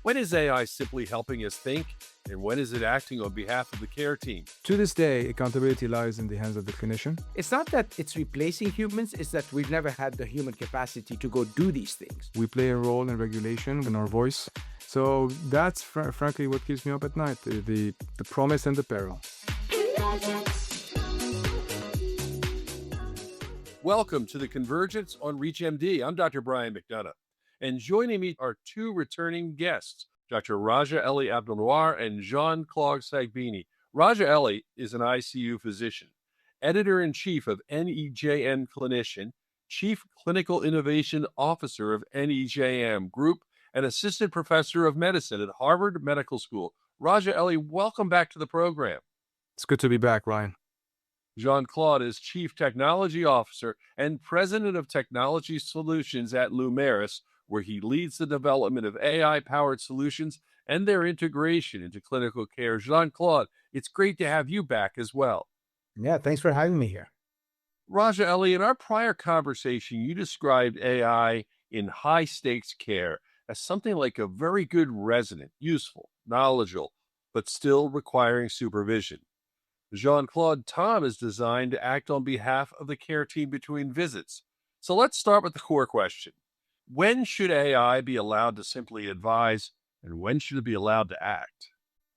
When is AI simply helping us think, and when is it acting on behalf of the care team? To this day, accountability lies in the hands of the clinician. It's not that it's replacing humans, it's that we've never had the human capacity to go do these things. We play a role in regulation in our voice. So that's frankly what keeps me up at night, the promise and the peril. Welcome to the Convergence on ReachMD. I'm Dr. Brian McDonough. And joining me are two returning guests, Dr. Raja-Elie Abdulnour and Jean-Claude Saghbini. Raja-Elie is an ICU physician, editor-in-chief of NEJM Clinician, chief clinical innovation officer of NEJM Group, and assistant professor of medicine at Harvard Medical School. Raja-Elie, welcome back to the program. It's good to be back, Ryan. Jean-Claude is chief technology officer and president of technology solutions at Lumeris, where he leads the development of AI-powered solutions and their integration into clinical care. Jean-Claude, it's great to have you back as well. Yeah, thanks for having me here. Raja-Elie, in our prior conversation, you described AI in high-stakes care as something like a very good resident, useful, knowledgeable, but still requiring supervision. Jean-Claude, Tom is designed to act on behalf of the care team between visits. So let's start with the core question. When should AI be allowed to simply advise, and when should it be allowed to act?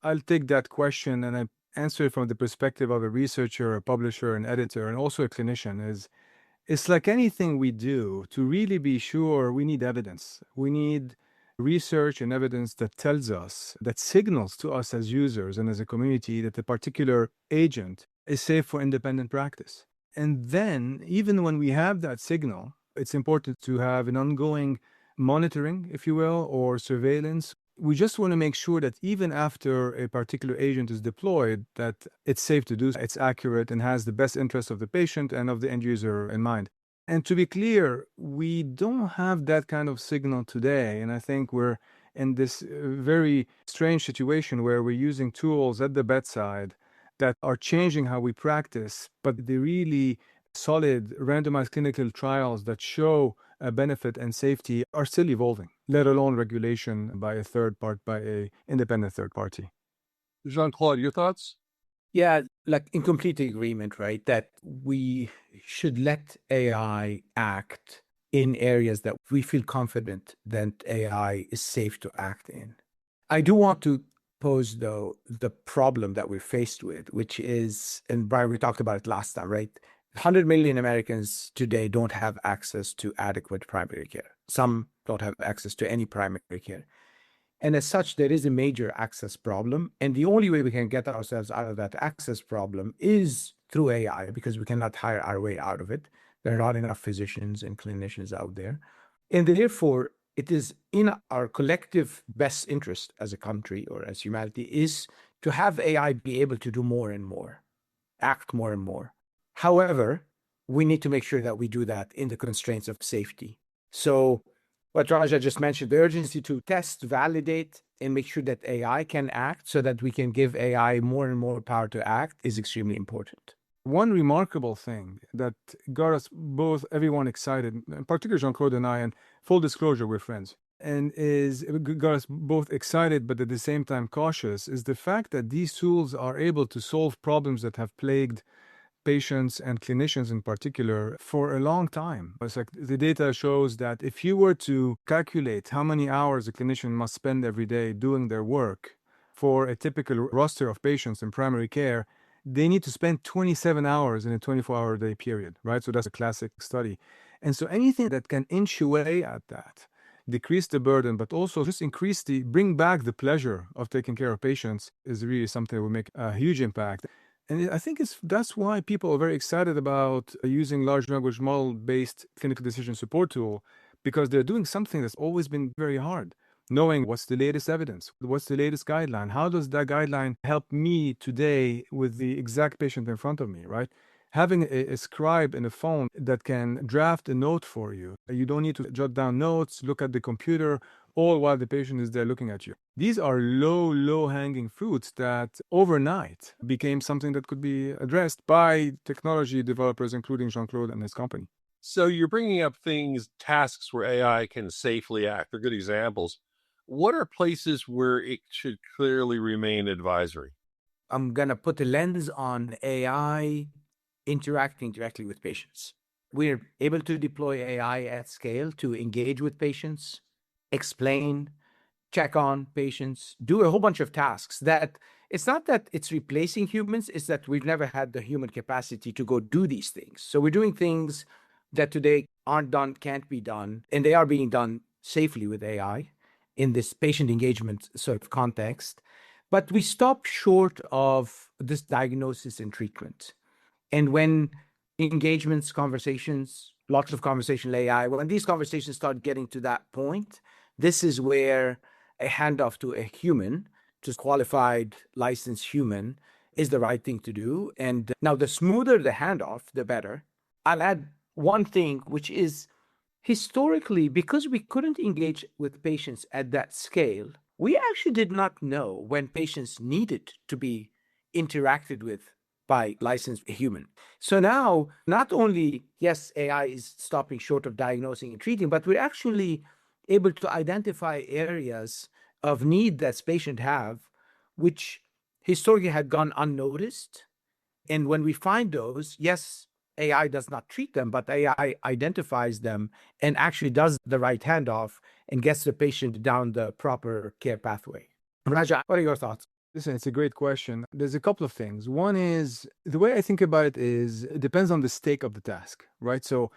I'll take that question and I answer it from the perspective of a researcher, a publisher, an editor, and also a clinician. It's like anything we do, to really be sure, we need evidence. We need research and evidence that tells us, that signals to us as users and as a community that a particular agent is safe for independent practice. And then, even when we have that signal, it's important to have an ongoing monitoring, if you will, or surveillance. We just want to make sure that even after a particular agent is deployed, that it's safe to do, it's accurate, and has the best interest of the patient and of the end user in mind. And to be clear, we don't have that kind of signal today. And I think we're in this very strange situation where we're using tools at the bedside that are changing how we practice, but the really solid randomized clinical trials that show a benefit and safety are still evolving, let alone regulation by a independent third party. Jean-Claude, your thoughts? Yeah, like in complete agreement, right? That we should let AI act in areas that we feel confident that AI is safe to act in. I do want to pose, though, the problem that we're faced with, which is, and Brian, we talked about it last time, right? 100 million Americans today don't have access to adequate primary care. Some don't have access to any primary care. And as such, there is a major access problem. And the only way we can get ourselves out of that access problem is through AI, because we cannot hire our way out of it. There are not enough physicians and clinicians out there. And therefore, it is in our collective best interest as a country or as humanity is to have AI be able to do more and more, act more and more. However, we need to make sure that we do that in the constraints of safety. So what Raja just mentioned, the urgency to test, validate, and make sure that AI can act so that we can give AI more and more power to act is extremely important. One remarkable thing that got us both, everyone excited, in particular Jean-Claude and I, and full disclosure, we're friends, and got us both excited but at the same time cautious, is the fact that these tools are able to solve problems that have plagued patients and clinicians in particular for a long time. It's like the data shows that if you were to calculate how many hours a clinician must spend every day doing their work for a typical roster of patients in primary care, they need to spend 27 hours in a 24-hour day period, right? So that's a classic study. And so anything that can inch away at that, decrease the burden, but also just bring back the pleasure of taking care of patients is really something that will make a huge impact. And I think that's why people are very excited about using large language model-based clinical decision support tool, because they're doing something that's always been very hard. Knowing what's the latest evidence, what's the latest guideline, how does that guideline help me today with the exact patient in front of me, right? Having a scribe in a phone that can draft a note for you. You don't need to jot down notes, look at the computer, all while the patient is there looking at you. These are low-hanging fruits that overnight became something that could be addressed by technology developers, including Jean-Claude and his company. So you're bringing up tasks where AI can safely act. They're good examples. What are places where it should clearly remain advisory? I'm going to put a lens on AI interacting directly with patients. We're able to deploy AI at scale to engage with patients, explain, check on patients, do a whole bunch of tasks that it's not that it's replacing humans, it's that we've never had the human capacity to go do these things. So we're doing things that today aren't done, can't be done, and they are being done safely with AI in this patient engagement sort of context. But we stop short of this diagnosis and treatment. And when engagements, conversations, lots of conversational AI, when these conversations start getting to that point, this is where a handoff to a human, just qualified, licensed human, is the right thing to do. And now, the smoother the handoff, the better. I'll add one thing, which is historically, because we couldn't engage with patients at that scale, we actually did not know when patients needed to be interacted with by licensed human. So now, not only, yes, AI is stopping short of diagnosing and treating, but we're actually able to identify areas of need that patients have, which historically had gone unnoticed. And when we find those, yes, AI does not treat them, but AI identifies them and actually does the right handoff and gets the patient down the proper care pathway. Raja, what are your thoughts? Listen, it's a great question. There's a couple of things. One is the way I think about it is it depends on the stake of the task, right? So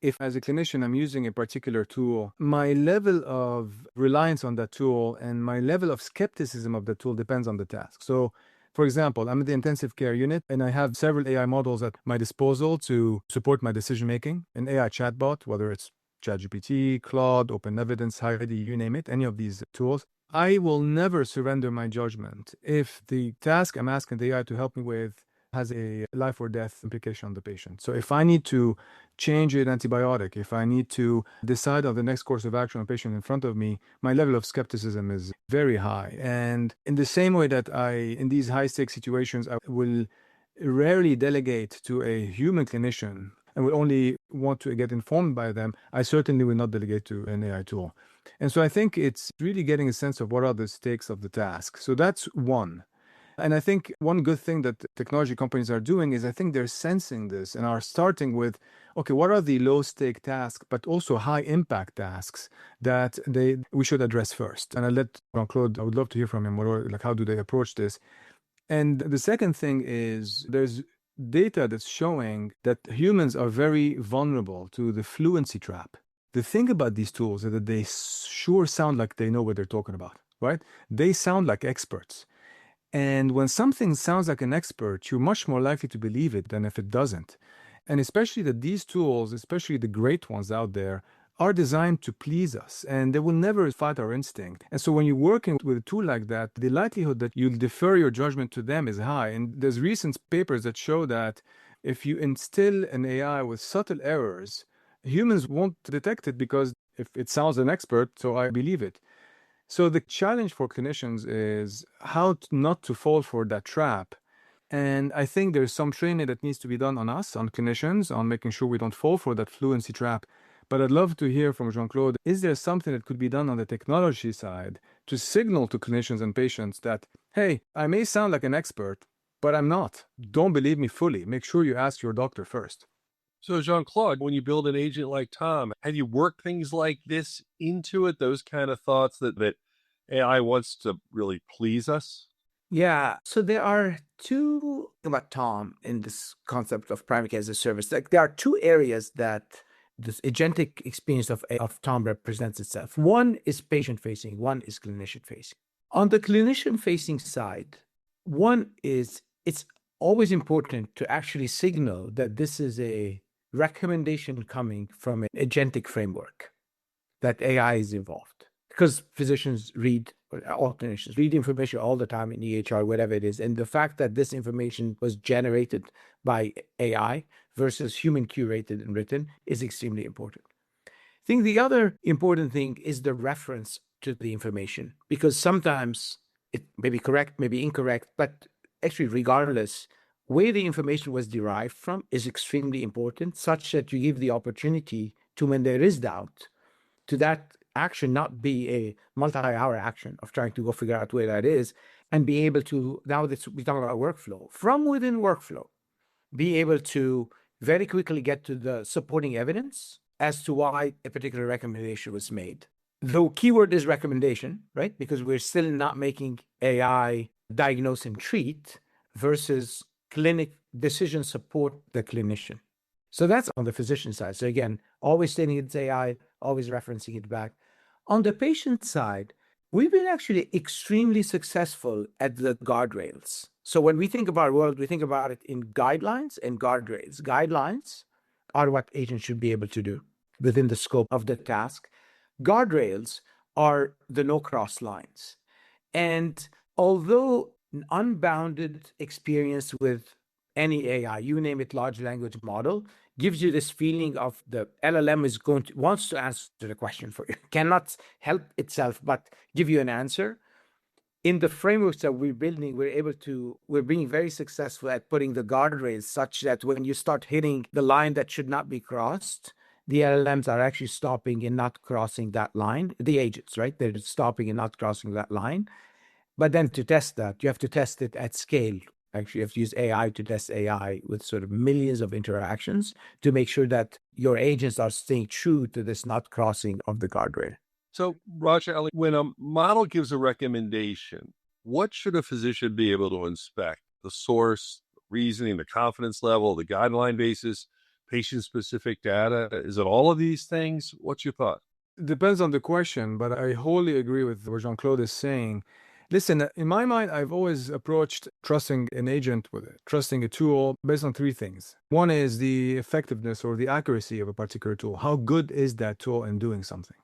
if as a clinician I'm using a particular tool, my level of reliance on that tool and my level of skepticism of the tool depends on the task. So for example, I'm in the intensive care unit and I have several AI models at my disposal to support my decision making. An AI chatbot, whether it's ChatGPT, Claude, Open Evidence, Heidi, you name it, any of these tools. I will never surrender my judgment if the task I'm asking the AI to help me with has a life or death implication on the patient. So if I need to change an antibiotic, if I need to decide on the next course of action on a patient in front of me, my level of skepticism is very high. And in the same way that in these high stakes situations, I will rarely delegate to a human clinician and will only want to get informed by them, I certainly will not delegate to an AI tool. And so I think it's really getting a sense of what are the stakes of the task. So that's one. And I think one good thing that technology companies are doing is I think they're sensing this and are starting with, okay, what are the low stake tasks, but also high impact tasks that we should address first. And I'll let Jean-Claude, I would love to hear from him, how do they approach this? And the second thing is there's data that's showing that humans are very vulnerable to the fluency trap. The thing about these tools is that they sure sound like they know what they're talking about, right? They sound like experts. And when something sounds like an expert, you're much more likely to believe it than if it doesn't. And especially that these tools, especially the great ones out there, are designed to please us and they will never fight our instinct. And so when you're working with a tool like that, the likelihood that you'll defer your judgment to them is high. And there's recent papers that show that if you instill an AI with subtle errors, humans won't detect it because if it sounds an expert, so I believe it. So the challenge for clinicians is how not to fall for that trap. And I think there's some training that needs to be done on us, on clinicians, on making sure we don't fall for that fluency trap. But I'd love to hear from Jean-Claude, is there something that could be done on the technology side to signal to clinicians and patients that, hey, I may sound like an expert, but I'm not. Don't believe me fully. Make sure you ask your doctor first. So Jean-Claude, when you build an agent like Tom, have you worked things like this into it, those kind of thoughts that AI wants to really please us? Yeah. So there are two about Tom in this concept of primary care as a service. Like there are two areas that this agentic experience of Tom represents itself. One is patient facing, one is clinician facing. On the clinician facing side, one is it's always important to actually signal that this is a recommendation coming from an agentic framework, that AI is involved. Because physicians read, all clinicians read information all the time in EHR, whatever it is. And the fact that this information was generated by AI versus human curated and written is extremely important. I think the other important thing is the reference to the information, because sometimes it may be correct, may be incorrect, but actually regardless, where the information was derived from is extremely important, such that you give the opportunity to, when there is doubt, to that action not be a multi-hour action of trying to go figure out where that is, and be able to, now that we talk about workflow, from within workflow, be able to very quickly get to the supporting evidence as to why a particular recommendation was made. The keyword is recommendation, right? Because we're still not making AI diagnose and treat versus clinic decision support the clinician. So that's on the physician side. So again, always stating it's AI, always referencing it back. On the patient side, we've been actually extremely successful at the guardrails. So when we think about our world, we think about it in guidelines and guardrails. Guidelines are what agents should be able to do within the scope of the task. Guardrails are the no cross lines. And although an unbounded experience with any AI, you name it, large language model, gives you this feeling of the LLM is wants to answer the question for you, cannot help itself but give you an answer. In the frameworks that we're building, we're being very successful at putting the guardrails such that when you start hitting the line that should not be crossed, the LLMs are actually stopping and not crossing that line. The agents, right? They're stopping and not crossing that line. But then to test that, you have to test it at scale. Actually, you have to use AI to test AI with sort of millions of interactions to make sure that your agents are staying true to this not crossing of the guardrail. So, Raja-Elie, when a model gives a recommendation, what should a physician be able to inspect? The source, the reasoning, the confidence level, the guideline basis, patient-specific data? Is it all of these things? What's your thought? Depends on the question, but I wholly agree with what Jean-Claude is saying. Listen, in my mind, I've always approached trusting an agent with it, trusting a tool based on three things. One is the effectiveness or the accuracy of a particular tool. How good is that tool in doing something?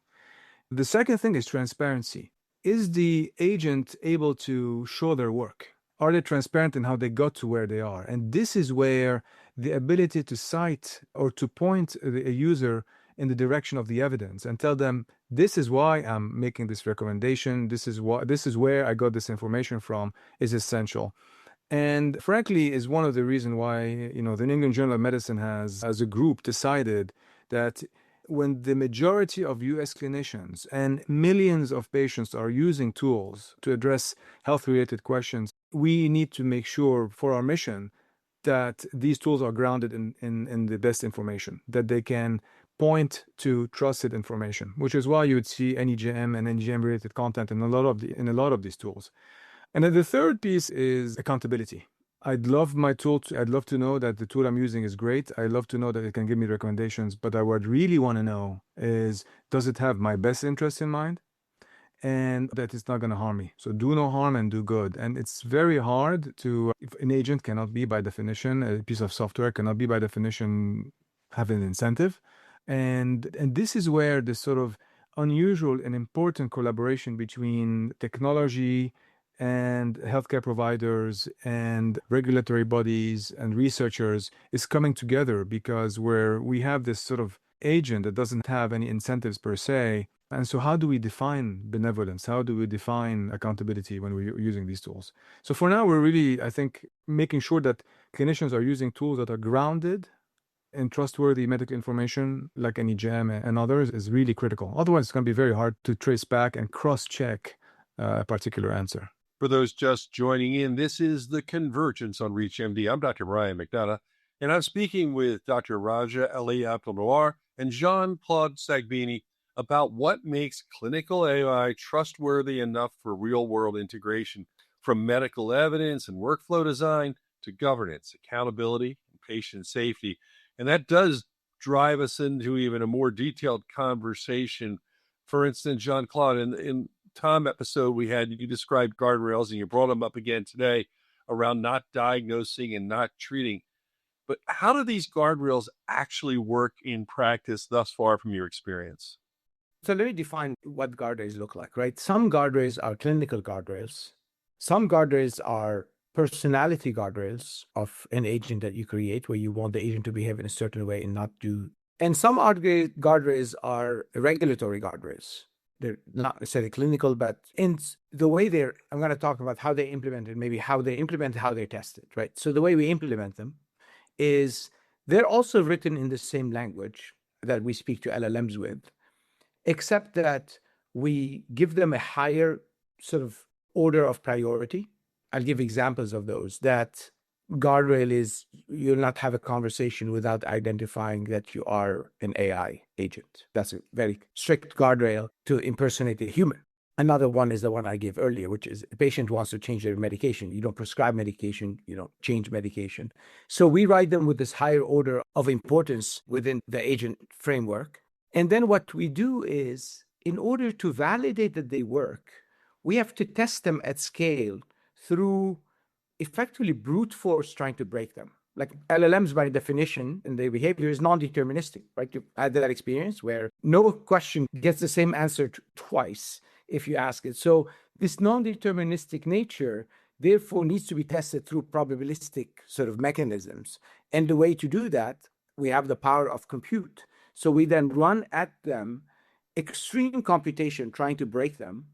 The second thing is transparency. Is the agent able to show their work? Are they transparent in how they got to where they are? And this is where the ability to cite or to point a user in the direction of the evidence and tell them, this is why I'm making this recommendation, this is where I got this information from, is essential. And frankly, is one of the reasons why, the New England Journal of Medicine has, as a group, decided that when the majority of US clinicians and millions of patients are using tools to address health-related questions, we need to make sure for our mission that these tools are grounded in the best information, that they can point to trusted information, which is why you would see NEJM and NEJM-related content in a lot of these tools. And then the third piece is accountability. I'd love my tool. I'd love to know that the tool I'm using is great. I'd love to know that it can give me recommendations. But what I really want to know is, does it have my best interest in mind? And that it's not going to harm me. So do no harm and do good. And it's very hard if an agent cannot be by definition, a piece of software cannot be by definition have an incentive. And this is where the sort of unusual and important collaboration between technology and healthcare providers and regulatory bodies and researchers is coming together, because where we have this sort of agent that doesn't have any incentives per se. And so how do we define benevolence? How do we define accountability when we're using these tools? So for now, we're really, I think, making sure that clinicians are using tools that are grounded in trustworthy medical information like NEJM and others is really critical. Otherwise, it's going to be very hard to trace back and cross-check a particular answer. For those just joining in, this is The Convergence on ReachMD. I'm Dr. Brian McDonough, and I'm speaking with Dr. Raja-Elie Abdulnour and Jean-Claude Saghbini about what makes clinical AI trustworthy enough for real-world integration, from medical evidence and workflow design to governance, accountability, and patient safety. And that does drive us into even a more detailed conversation. For instance, Jean-Claude, in Tom episode we had, you described guardrails, and you brought them up again today around not diagnosing and not treating. But how do these guardrails actually work in practice thus far from your experience? So let me define what guardrails look like, right? Some guardrails are clinical guardrails. Some guardrails are personality guardrails of an agent that you create, where you want the agent to behave in a certain way and not do. And some guardrails are regulatory guardrails. They're not necessarily clinical, but in the way I'm going to talk about how they implement it, maybe how they implement, how they test it, right? So the way we implement them is they're also written in the same language that we speak to LLMs with. except that we give them a higher sort of order of priority. I'll give examples of those. That guardrail is you'll not have a conversation without identifying that you are an AI agent. That's a very strict guardrail to impersonate a human. Another one is the one I gave earlier, which is a patient wants to change their medication. You don't prescribe medication, you don't change medication. So we write them with this higher order of importance within the agent framework. And then what we do is, in order to validate that they work, we have to test them at scale through effectively brute force trying to break them. Like LLMs, by definition, and their behavior is non-deterministic, right? You had that experience where no question gets the same answer twice if you ask it. So this non-deterministic nature, therefore, needs to be tested through probabilistic sort of mechanisms. And the way to do that, we have the power of compute. So we then run at them extreme computation trying to break them.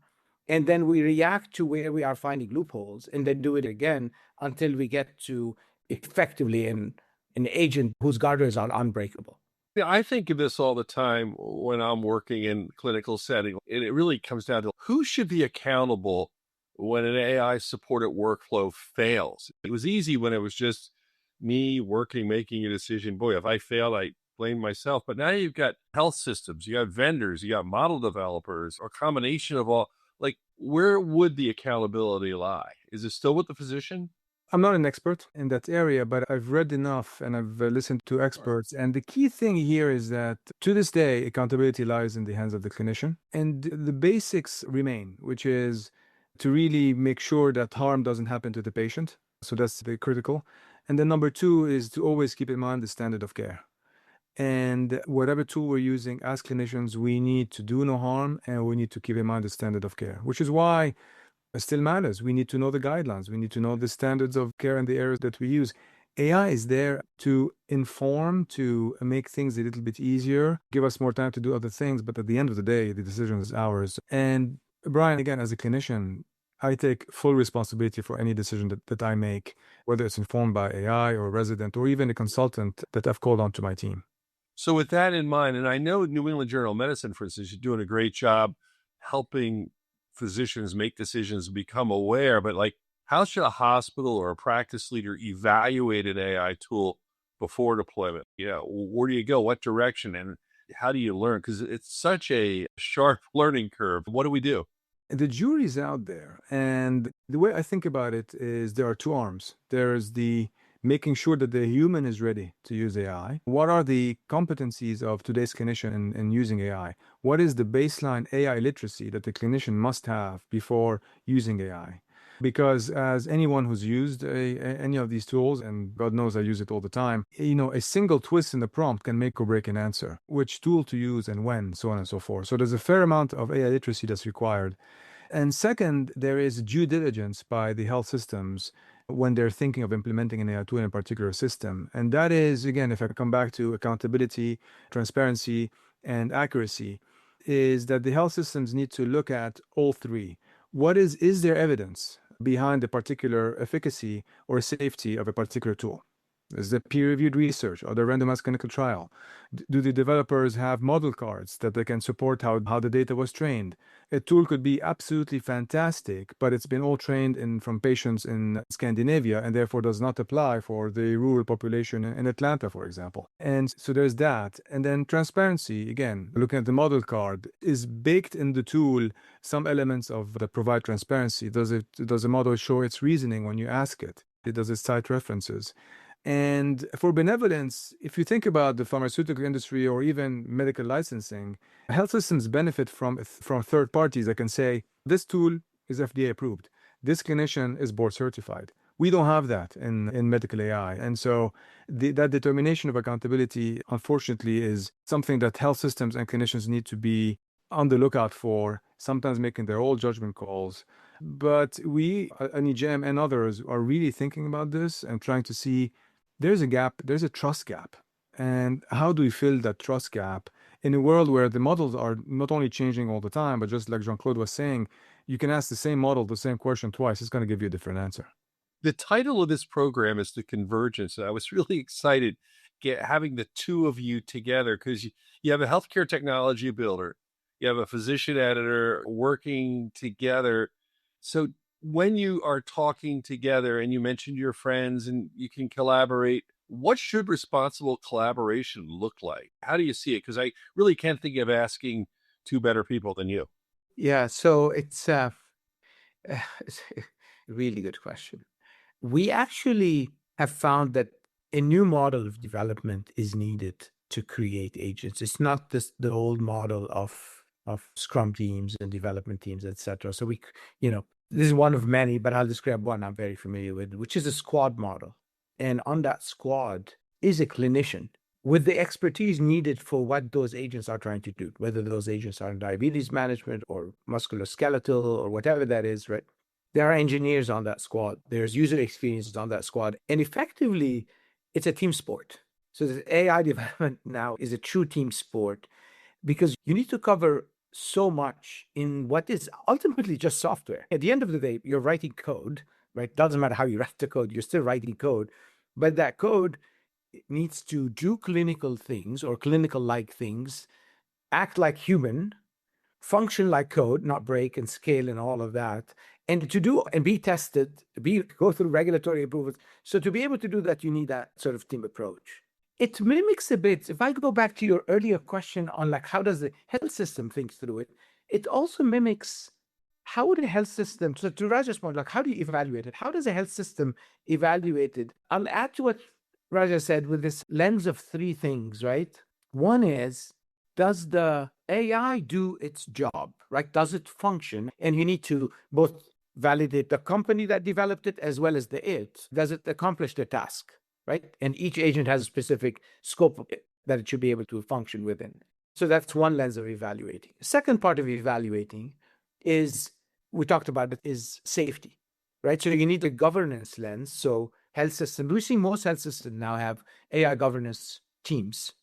And then we react to where we are finding loopholes and then do it again until we get to effectively an agent whose guardrails are unbreakable. Yeah, I think of this all the time when I'm working in clinical setting. And it really comes down to who should be accountable when an AI supported workflow fails. It was easy when it was just me working, making a decision. Boy, if I failed, I blame myself. But now you've got health systems, you got vendors, you got model developers, or a combination of all. Like, where would the accountability lie? Is it still with the physician? I'm not an expert in that area, but I've read enough and I've listened to experts. And the key thing here is that to this day, accountability lies in the hands of the clinician. And the basics remain, which is to really make sure that harm doesn't happen to the patient. So that's the critical. And then number two is to always keep in mind the standard of care. And whatever tool we're using as clinicians, we need to do no harm and we need to keep in mind the standard of care, which is why it still matters. We need to know the guidelines. We need to know the standards of care in the areas that we use. AI is there to inform, to make things a little bit easier, give us more time to do other things. But at the end of the day, the decision is ours. And Brian, again, as a clinician, I take full responsibility for any decision that I make, whether it's informed by AI or a resident or even a consultant that I've called onto my team. So with that in mind, and I know New England Journal of Medicine, for instance, is doing a great job helping physicians make decisions and become aware, but like, how should a hospital or a practice leader evaluate an AI tool before deployment? Yeah, where do you go? What direction? And how do you learn? Because it's such a sharp learning curve. What do we do? The jury's out there. And the way I think about it is there are two arms. There's the making sure that the human is ready to use AI. What are the competencies of today's clinician in using AI? What is the baseline AI literacy that the clinician must have before using AI? Because as anyone who's used any of these tools, and God knows I use it all the time, a single twist in the prompt can make or break an answer. Which tool to use and when, so on and so forth. So there's a fair amount of AI literacy that's required. And second, there is due diligence by the health systems when they're thinking of implementing an AI tool in a particular system. And that is, again, if I come back to accountability, transparency, and accuracy, is that the health systems need to look at all three. Is there evidence behind the particular efficacy or safety of a particular tool? Is there peer-reviewed research or the randomized clinical trial? Do the developers have model cards that they can support how the data was trained? A tool could be absolutely fantastic, but it's been all trained from patients in Scandinavia and therefore does not apply for the rural population in Atlanta, for example. And so there's that. And then transparency, again, looking at the model card, is baked in the tool some elements that provide transparency. Does the model show its reasoning when you ask it? Does it cite references? And for benevolence, if you think about the pharmaceutical industry or even medical licensing, health systems benefit from third parties that can say, this tool is FDA approved. This clinician is board certified. We don't have that in medical AI. And so that determination of accountability, unfortunately, is something that health systems and clinicians need to be on the lookout for, sometimes making their own judgment calls. But we, NEJM and others, are really thinking about this and trying to see there's a gap, there's a trust gap. And how do we fill that trust gap in a world where the models are not only changing all the time, but just like Jean-Claude was saying, you can ask the same model the same question twice, it's going to give you a different answer. The title of this program is The Convergence. And I was really excited having the two of you together because you have a healthcare technology builder, you have a physician editor working together. So when you are talking together and you mentioned your friends and you can collaborate, what should responsible collaboration look like? How do you see it? Because I really can't think of asking two better people than you. Yeah, so it's a really good question. We actually have found that a new model of development is needed to create agents. It's not the old model of Scrum teams and development teams, etc. So this is one of many, but I'll describe one I'm very familiar with, which is a squad model. And on that squad is a clinician with the expertise needed for what those agents are trying to do, whether those agents are in diabetes management or musculoskeletal or whatever that is, right? There are engineers on that squad. There's user experiences on that squad. And effectively, it's a team sport. So the AI development now is a true team sport because you need to cover so much in what is ultimately just software. At the end of the day, you're writing code, right? Doesn't matter how you write the code, you're still writing code. But that code needs to do clinical things or clinical-like things, act like human, function like code, not break and scale and all of that, and to do and be tested, go through regulatory approvals. So to be able to do that, you need that sort of team approach. It mimics a bit, if I go back to your earlier question on like how does the health system think through it, it also mimics how would a health system, so to Raja's point, like how do you evaluate it? How does a health system evaluate it? I'll add to what Raja said with this lens of three things, right? One is, does the AI do its job, right? Does it function? And you need to both validate the company that developed it as well as the it. Does it accomplish the task, right? And each agent has a specific scope that it should be able to function within. So that's one lens of evaluating. Second part of evaluating is, we talked about it, is safety, right? So you need a governance lens. So health systems, we see most health systems now have AI governance teams.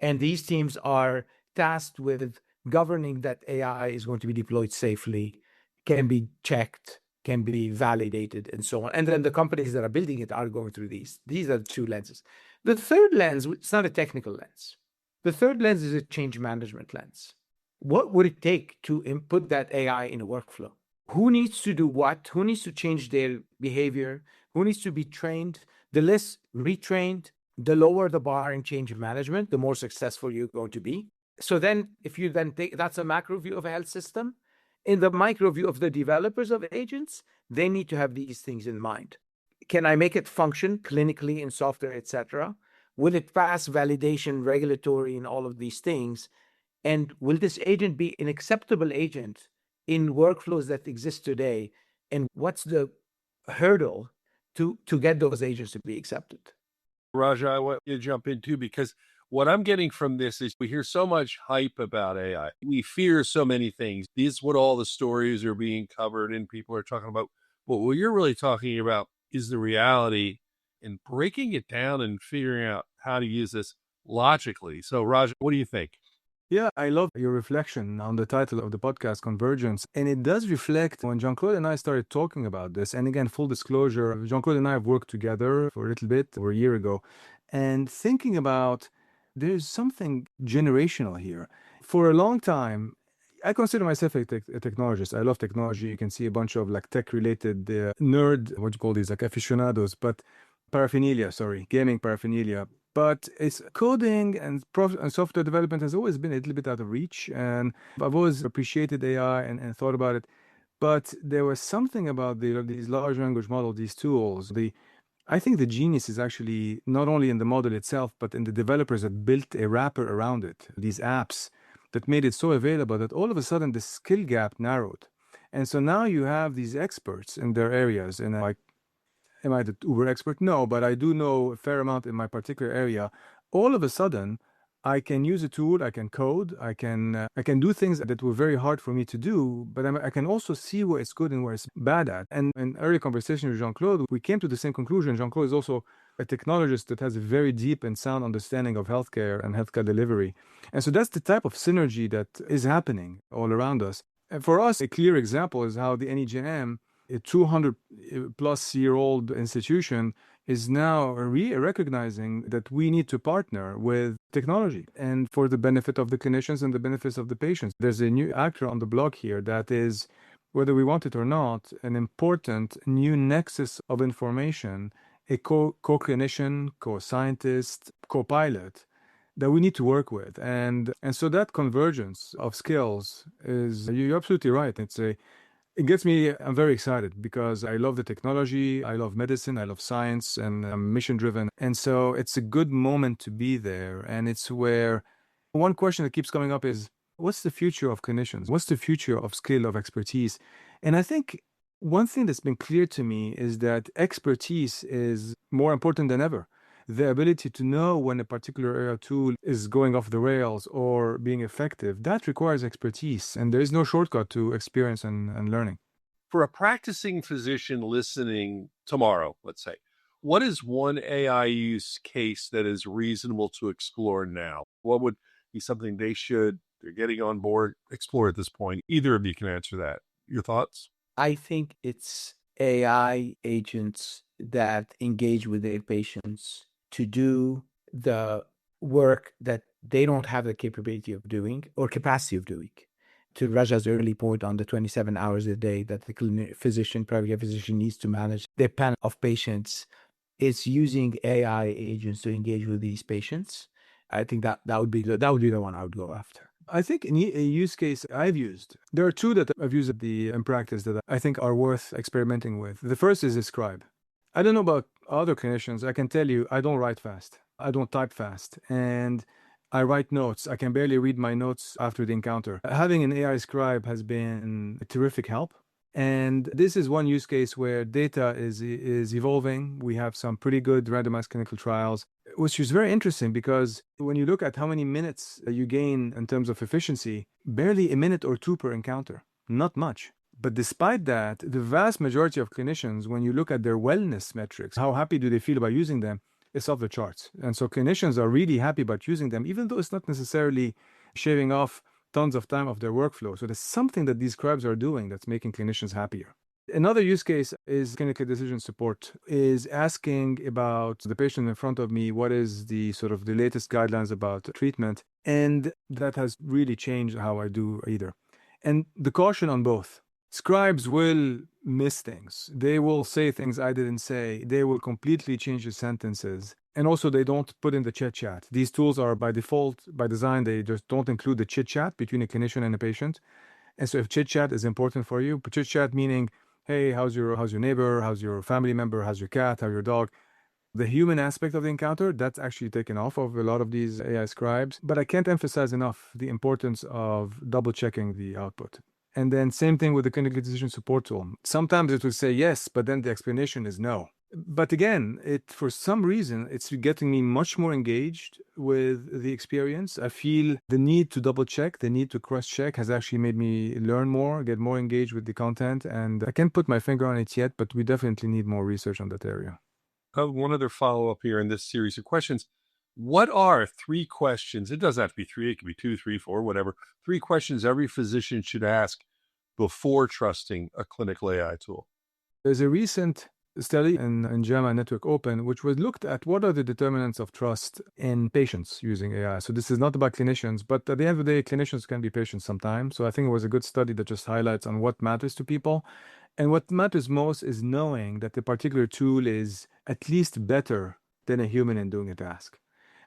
And these teams are tasked with governing that AI is going to be deployed safely, can be checked, can be validated, and so on. And then the companies that are building it are going through these. These are the two lenses. The third lens, it's not a technical lens. The third lens is a change management lens. What would it take to input that AI in a workflow? Who needs to do what? Who needs to change their behavior? Who needs to be trained? The less retrained, the lower the bar in change management, the more successful you're going to be. So then if you then take, that's a macro view of a health system. In the micro view of the developers of agents, they need to have these things in mind. Can I make it function clinically in software, etc.? Will it pass validation, regulatory, and all of these things? And will this agent be an acceptable agent in workflows that exist today? And what's the hurdle to get those agents to be accepted? Raja, I want you to jump in too, because what I'm getting from this is we hear so much hype about AI. We fear so many things. This is what all the stories are being covered and people are talking about. But what you're really talking about is the reality and breaking it down and figuring out how to use this logically. So, Raja, what do you think? Yeah, I love your reflection on the title of the podcast, Convergence. And it does reflect when Jean-Claude and I started talking about this. And again, full disclosure, Jean-Claude and I have worked together for a little bit over a year ago. And thinking about there's something generational here. For a long time, I consider myself a technologist. I love technology. You can see a bunch of like tech-related nerd, what you call these, like aficionados, but gaming paraphernalia. But it's coding and software development has always been a little bit out of reach. And I've always appreciated AI and thought about it. But there was something about these large language models, these tools. I think the genius is actually not only in the model itself, but in the developers that built a wrapper around it, these apps that made it so available that all of a sudden the skill gap narrowed. And so now you have these experts in their areas, and like, am I the uber expert? No, but I do know a fair amount in my particular area. All of a sudden, I can use a tool, I can code, I can do things that were very hard for me to do, but I can also see where it's good and where it's bad at. And in early conversation with Jean-Claude, we came to the same conclusion. Jean-Claude is also a technologist that has a very deep and sound understanding of healthcare and healthcare delivery. And so that's the type of synergy that is happening all around us. And for us, a clear example is how the NEJM, a 200 plus year old institution, is now recognizing that we need to partner with technology and for the benefit of the clinicians and the benefits of the patients. There's a new actor on the block here that is, whether we want it or not, an important new nexus of information, a co-clinician, co-scientist, co-pilot that we need to work with. And so that convergence of skills is, you're absolutely right. It gets me, I'm very excited because I love the technology, I love medicine, I love science, and I'm mission driven. And so it's a good moment to be there. And it's where one question that keeps coming up is, what's the future of clinicians? What's the future of skill, of expertise? And I think one thing that's been clear to me is that expertise is more important than ever. The ability to know when a particular area tool is going off the rails or being effective, that requires expertise. And there is no shortcut to experience and learning. For a practicing physician listening tomorrow, let's say, what is one AI use case that is reasonable to explore now? What would be something they're getting on board, explore at this point? Either of you can answer that. Your thoughts? I think it's AI agents that engage with their patients to do the work that they don't have the capability of doing or capacity of doing. To Raja's early point on the 27 hours a day that the primary care physician needs to manage their panel of patients, it's using AI agents to engage with these patients. I think that would be the one I would go after. I think a use case I've used, there are two that I've used in practice that I think are worth experimenting with. The first is a scribe. I don't know about other clinicians. I can tell you, I don't write fast. I don't type fast. And I write notes. I can barely read my notes after the encounter. Having an AI scribe has been a terrific help. And this is one use case where data is evolving. We have some pretty good randomized clinical trials, which is very interesting because when you look at how many minutes you gain in terms of efficiency, barely a minute or two per encounter, not much. But despite that, the vast majority of clinicians, when you look at their wellness metrics, how happy do they feel about using them, it's off the charts. And so clinicians are really happy about using them, even though it's not necessarily shaving off tons of time of their workflow. So there's something that these scribes are doing that's making clinicians happier. Another use case is clinical decision support, is asking about the patient in front of me, what is the sort of the latest guidelines about treatment? And that has really changed how I do either. And the caution on both. Scribes will miss things. They will say things I didn't say. They will completely change the sentences. And also, they don't put in the chit-chat. These tools are by default, by design, they just don't include the chit-chat between a clinician and a patient. And so if chit-chat is important for you, chit-chat meaning, hey, how's your neighbor? How's your family member? How's your cat? How's your dog? The human aspect of the encounter, that's actually taken off of a lot of these AI scribes. But I can't emphasize enough the importance of double-checking the output. And then same thing with the clinical decision support tool. Sometimes it will say yes, but then the explanation is no. But again, for some reason, it's getting me much more engaged with the experience. I feel the need to double check, the need to cross check has actually made me learn more, get more engaged with the content. And I can't put my finger on it yet, but we definitely need more research on that area. One other follow-up here in this series of questions. What are 3 questions? It doesn't have to be 3, it could be 2, 3, 4, whatever. 3 questions every physician should ask before trusting a clinical AI tool. There's a recent study in JAMA Network Open, which was looked at what are the determinants of trust in patients using AI. So this is not about clinicians, but at the end of the day, clinicians can be patients sometimes. So I think it was a good study that just highlights on what matters to people. And what matters most is knowing that the particular tool is at least better than a human in doing a task.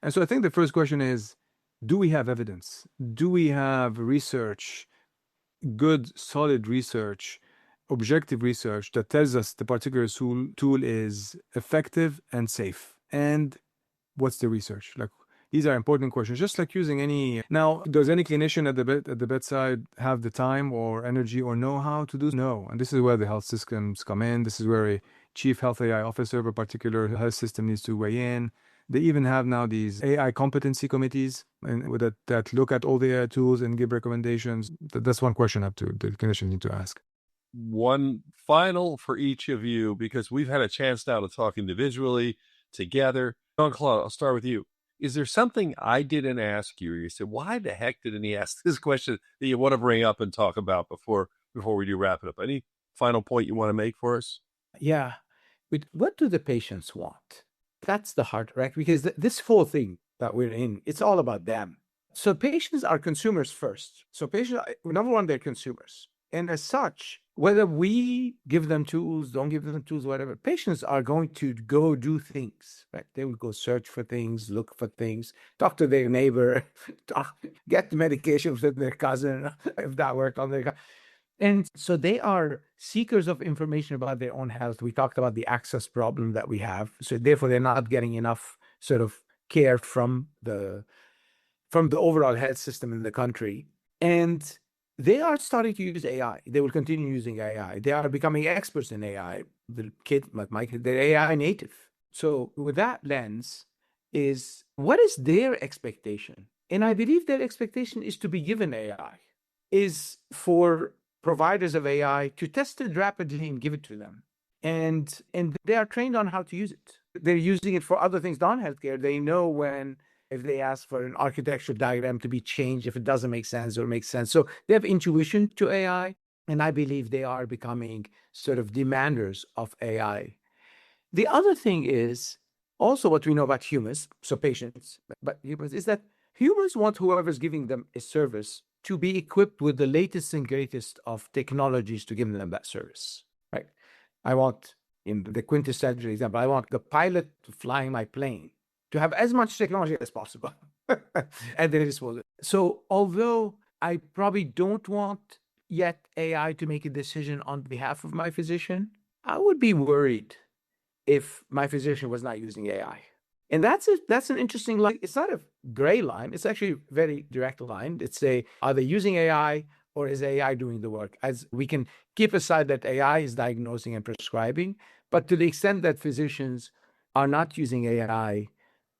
And so I think the first question is, do we have evidence? Do we have research, good, solid research, objective research that tells us the particular tool is effective and safe? And what's the research? Like, these are important questions, just like using any. Now, does any clinician at the bedside have the time or energy or know-how to do? No. And this is where the health systems come in. This is where a chief health AI officer of a particular health system needs to weigh in. They even have now these AI competency committees that look at all the AI tools and give recommendations. That's one question the clinicians need to ask. One final for each of you, because we've had a chance now to talk individually, together. Jean-Claude, I'll start with you. Is there something I didn't ask you, or you said, why the heck didn't he ask this question, that you want to bring up and talk about before we do wrap it up? Any final point you want to make for us? Yeah. with what do the patients want? That's the heart, right? Because this whole thing that we're in, it's all about them. So patients are consumers first. So patients, number one, they're consumers. And as such, whether we give them tools, don't give them tools, whatever, patients are going to go do things, right? They will go search for things, look for things, talk to their neighbor, get the medication with their cousin, if that worked on their cousin. And so they are seekers of information about their own health. We talked about the access problem that we have. So therefore, they're not getting enough sort of care from the overall health system in the country. And they are starting to use AI. They will continue using AI. They are becoming experts in AI. The kid, like my kid, they're AI native. So with that lens is what is their expectation? And I believe their expectation is to be given AI, is for providers of AI to test it rapidly and give it to them. And they are trained on how to use it. They're using it for other things, non-healthcare. They know when, if they ask for an architectural diagram to be changed, if it doesn't make sense or makes sense. So they have intuition to AI, and I believe they are becoming sort of demanders of AI. The other thing is also what we know about humans, so patients, but humans, is that humans want whoever's giving them a service to be equipped with the latest and greatest of technologies to give them that service, right? I want, in the quintessential example, I want the pilot flying my plane to have as much technology as possible at their disposal. So although I probably don't want yet AI to make a decision on behalf of my physician, I would be worried if my physician was not using AI. And that's an interesting line. It's not a gray line. It's actually a very direct line. It's are they using AI or is AI doing the work? As we can keep aside that AI is diagnosing and prescribing, but to the extent that physicians are not using AI,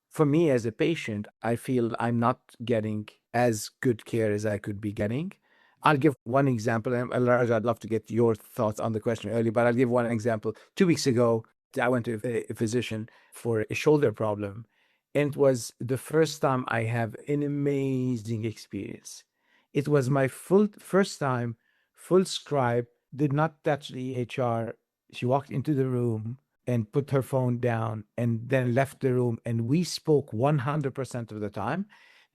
for me as a patient, I feel I'm not getting as good care as I could be getting. I'll give one example. And Raja, I'd love to get your thoughts on the question earlier, but I'll give one example. 2 weeks ago, I went to a physician for a shoulder problem, and it was the first time I have an amazing experience. It was my first time, full scribe, did not touch the EHR. She walked into the room and put her phone down and then left the room, and we spoke 100% of the time.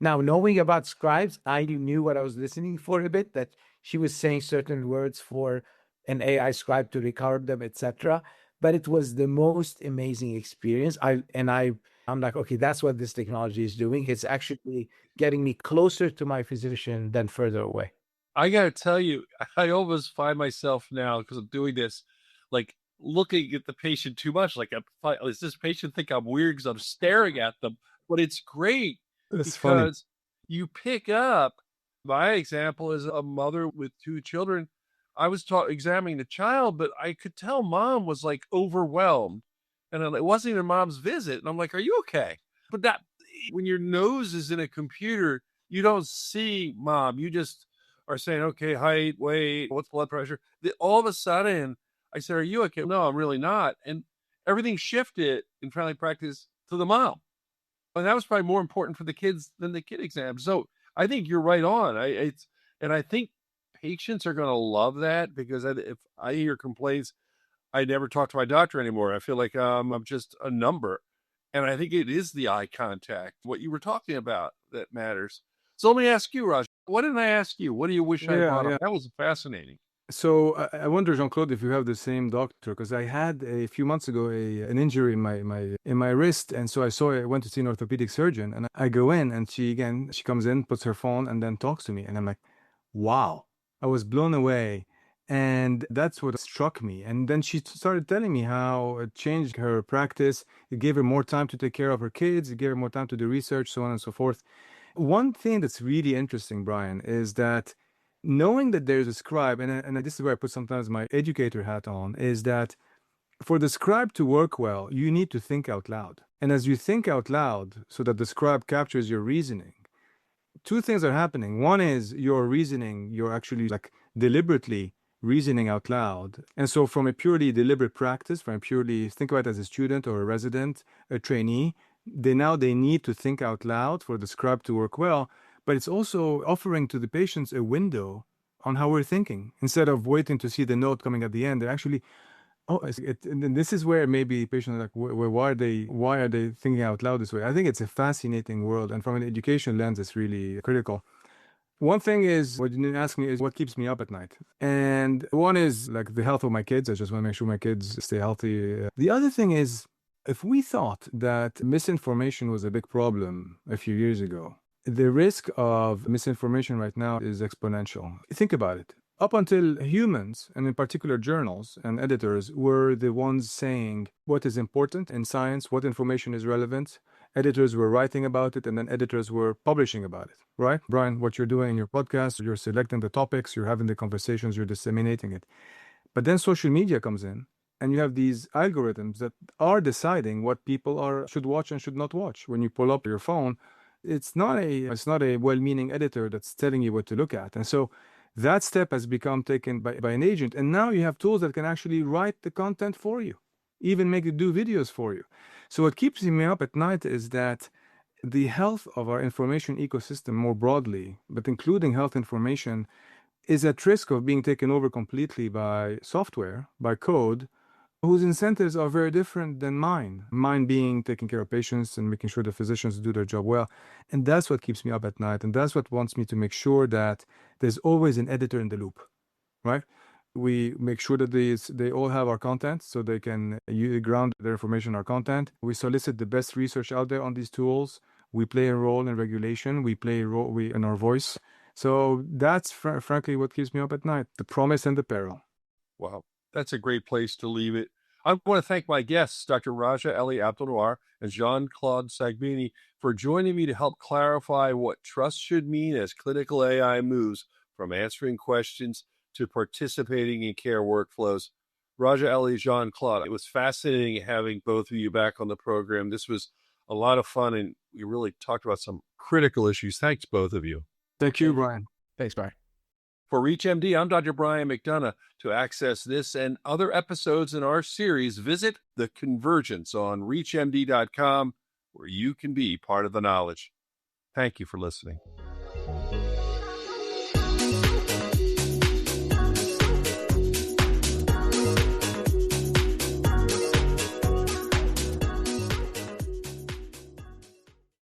Now, knowing about scribes, I knew what I was listening for a bit, that she was saying certain words for an AI scribe to record them, etc. But it was the most amazing experience. I'm like, okay, that's what this technology is doing. It's actually getting me closer to my physician than further away. I got to tell you, I almost find myself now, because I'm doing this, like looking at the patient too much. Like, does this patient think I'm weird because I'm staring at them? But it's great That's because funny. you pick up. My example is a mother with 2 children. I was examining the child, but I could tell mom was like overwhelmed, and it wasn't even mom's visit. And I'm like, "Are you okay?" But that, when your nose is in a computer, you don't see mom. You just are saying, "Okay, height, weight, what's blood pressure?" All of a sudden, I said, "Are you okay?" No, I'm really not. And everything shifted in family practice to the mom, and that was probably more important for the kids than the kid exam. So I think you're right on. I think patients are going to love that, because if I hear complaints, I never talk to my doctor anymore. I feel like I'm just a number. And I think it is the eye contact, what you were talking about, that matters. So let me ask you, Raj, what didn't I ask you? What do you wish I brought up? That was fascinating. So I wonder, Jean-Claude, if you have the same doctor, because I had a few months ago an injury in my wrist, and so I went to see an orthopedic surgeon, and I go in, and she comes in, puts her phone, and then talks to me, and I'm like, wow, I was blown away, and that's what struck me. And then she started telling me how it changed her practice. It gave her more time to take care of her kids. It gave her more time to do research, so on and so forth. One thing that's really interesting, Brian, is that knowing that there's a scribe, and this is where I put sometimes my educator hat on, is that for the scribe to work well, you need to think out loud. And as you think out loud so that the scribe captures your reasoning, 2 things are happening. One is your reasoning, you're actually like deliberately reasoning out loud. And so from a purely deliberate practice, from a purely, think about it as a student or a resident, a trainee, they need to think out loud for the scribe to work well. But it's also offering to the patients a window on how we're thinking. Instead of waiting to see the note coming at the end, they're actually Oh, and this is where maybe patients are like, why are they thinking out loud this way? I think it's a fascinating world, and from an education lens, it's really critical. One thing is, what you didn't ask me is what keeps me up at night. And one is like the health of my kids. I just want to make sure my kids stay healthy. The other thing is, if we thought that misinformation was a big problem a few years ago, the risk of misinformation right now is exponential. Think about it. Up until humans, and in particular journals and editors, were the ones saying what is important in science, what information is relevant. Editors were writing about it, and then editors were publishing about it, right? Brian, what you're doing in your podcast, you're selecting the topics, you're having the conversations, you're disseminating it. But then social media comes in, and you have these algorithms that are deciding what people should watch and should not watch. When you pull up your phone, it's not a well-meaning editor that's telling you what to look at. And so that step has become taken by an agent. And now you have tools that can actually write the content for you, even make it do videos for you. So what keeps me up at night is that the health of our information ecosystem more broadly, but including health information, is at risk of being taken over completely by software, by code, whose incentives are very different than mine. Mine being taking care of patients and making sure the physicians do their job well. And that's what keeps me up at night. And that's what wants me to make sure that there's always an editor in the loop, right? We make sure that they all have our content so they can ground their information in our content. We solicit the best research out there on these tools. We play a role in regulation. We play a role in our voice. So that's frankly what keeps me up at night, the promise and the peril. Wow, that's a great place to leave it. I want to thank my guests, Dr. Raja-Elie Abdulnour and Jean-Claude Saghbini, for joining me to help clarify what trust should mean as clinical AI moves from answering questions to participating in care workflows. Raja-Elie, Jean-Claude, it was fascinating having both of you back on the program. This was a lot of fun, and we really talked about some critical issues. Thanks, both of you. Thank you, Brian. Thanks, Brian. For ReachMD, I'm Dr. Brian McDonough. To access this and other episodes in our series, visit The Convergence on ReachMD.com, where you can be part of the knowledge. Thank you for listening.